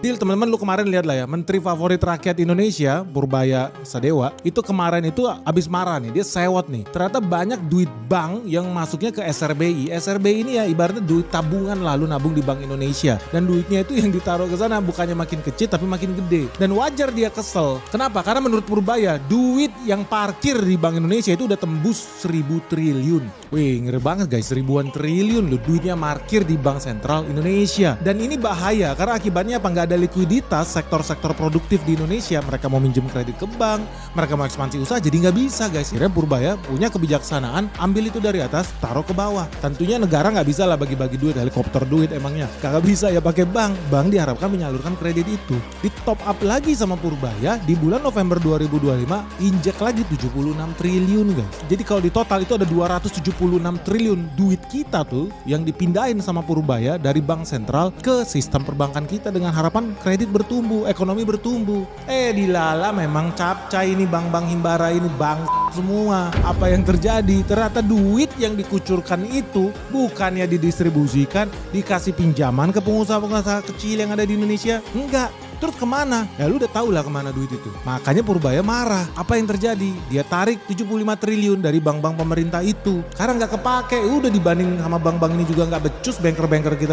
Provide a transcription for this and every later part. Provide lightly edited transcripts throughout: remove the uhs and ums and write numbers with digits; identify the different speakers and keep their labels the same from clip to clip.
Speaker 1: deal teman-teman, lu kemarin lihat lah ya, menteri favorit rakyat Indonesia, Purbaya Sadewa, itu kemarin itu abis marah nih, dia sewot nih. Ternyata banyak duit bank yang masuknya ke SRBI. SRBI ini ya ibaratnya duit tabungan lalu nabung di Bank Indonesia. Dan duitnya itu yang ditaruh ke sana bukannya makin kecil tapi makin gede. Dan wajar dia kesel. Kenapa? Karena menurut Purbaya, duit yang parkir di Bank Indonesia itu udah tembus 1.000 triliun. Wih, ngeri banget guys, ribuan triliun loh duitnya parkir di Bank Sentral Indonesia. Dan ini bahaya karena akibatnya apa? Nggak ada likuiditas sektor-sektor produktif di Indonesia. Mereka mau minjem kredit ke bank, mereka mau ekspansi usaha, jadi nggak bisa guys. Akhirnya Purbaya punya kebijaksanaan, ambil itu dari atas, taruh ke bawah. Tentunya negara nggak bisa lah bagi-bagi duit, helikopter duit emangnya. Kagak bisa ya pakai bank. Bank diharapkan menyalurkan kredit itu. Di top up lagi sama Purbaya, di bulan November 2025 injek lagi 76 triliun guys. Jadi kalau di total itu ada 276 triliun duit kita tuh yang dipindahin sama Purbaya dari bank sentral ke sistem perbankan kita dengan harapan kredit bertumbuh, ekonomi bertumbuh. Dilala memang capcay ini bank-bank himbara ini, bank semua. Apa yang terjadi? Ternyata duit yang dikucurkan itu bukannya didistribusikan, dikasih pinjaman ke pengusaha-pengusaha kecil yang ada di Indonesia. Enggak. Terus kemana? Ya lu udah tau lah kemana duit itu. Makanya Purbaya marah. Apa yang terjadi? Dia tarik 75 triliun dari bank-bank pemerintah itu. Karena nggak kepake. Udah dibanding sama bank-bank ini juga nggak becus, banker-banker kita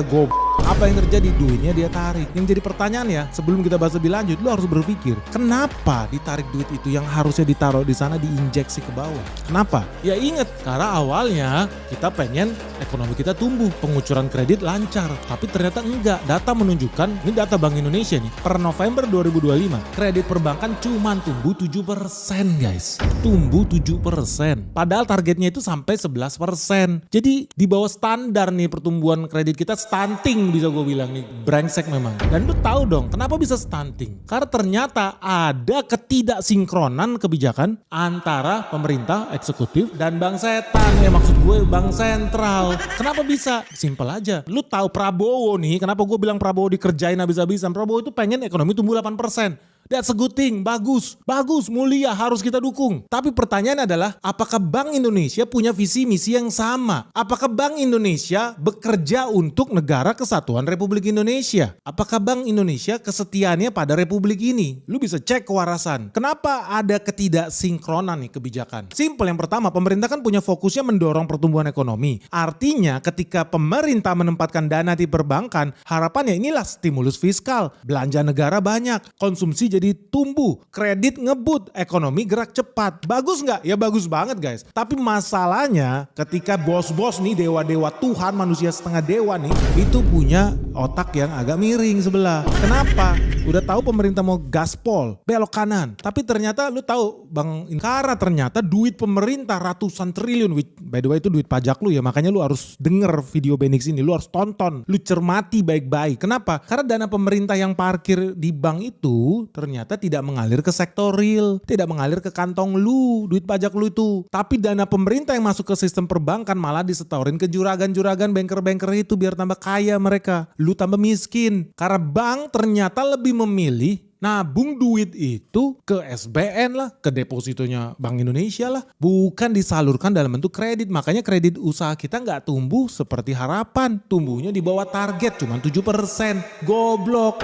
Speaker 1: Apa yang terjadi? Duitnya dia tarik. Yang jadi pertanyaan ya, sebelum kita bahas lebih lanjut, lu harus berpikir, kenapa ditarik duit itu yang harusnya ditaruh di sana diinjeksi ke bawah? Kenapa? Ya inget, karena awalnya kita pengen ekonomi kita tumbuh, pengucuran kredit lancar. Tapi ternyata enggak. Data menunjukkan, ini data Bank Indonesia nih, per November 2025, kredit perbankan cuma tumbuh 7% guys. Tumbuh 7%. Padahal targetnya itu sampai 11%. Jadi di bawah standar nih pertumbuhan kredit kita, stunting bisa gue bilang nih. Brengsek memang. Dan lu tahu dong kenapa bisa stunting? Karena ternyata ada ketidaksinkronan kebijakan antara pemerintah eksekutif dan bank setan. Ya maksud gue bank sentral. Kenapa bisa? Simpel aja. Lu tahu Prabowo nih, kenapa gue bilang Prabowo dikerjain habis-habisan? Prabowo itu pengen ekonomi tumbuh 8%. That's a good thing, bagus, mulia, harus kita dukung. Tapi pertanyaan adalah, apakah Bank Indonesia punya visi misi yang sama? Apakah Bank Indonesia bekerja untuk negara kesatuan Republik Indonesia? Apakah Bank Indonesia kesetiaannya pada Republik ini? Lu bisa cek kewarasan. Kenapa ada ketidaksinkronan nih kebijakan? Simple, yang pertama, pemerintah kan punya fokusnya mendorong pertumbuhan ekonomi. Artinya ketika pemerintah menempatkan dana di perbankan, harapannya inilah stimulus fiskal, belanja negara banyak, konsumsi jadi tumbuh, kredit ngebut, ekonomi gerak cepat. Bagus nggak? Ya bagus banget guys. Tapi masalahnya ketika bos-bos nih, dewa-dewa Tuhan, manusia setengah dewa nih, itu punya otak yang agak miring sebelah. Kenapa? Udah tahu pemerintah mau gaspol, belok kanan. Tapi ternyata lu tahu Bang, karena ternyata duit pemerintah ratusan triliun, by the way itu duit pajak lu ya, makanya lu harus denger video Benix ini, lu harus tonton, lu cermati baik-baik. Kenapa? Karena dana pemerintah yang parkir di bank itu ternyata tidak mengalir ke sektor real, tidak mengalir ke kantong lu, duit pajak lu itu. Tapi dana pemerintah yang masuk ke sistem perbankan malah disetorin ke juragan-juragan, banker-banker itu biar tambah kaya mereka. Lu tambah miskin. Karena bank ternyata lebih memilih nabung duit itu ke SBN lah, ke depositonya Bank Indonesia lah. Bukan disalurkan dalam bentuk kredit. Makanya kredit usaha kita nggak tumbuh seperti harapan. Tumbuhnya di bawah target, cuma 7%. Goblok.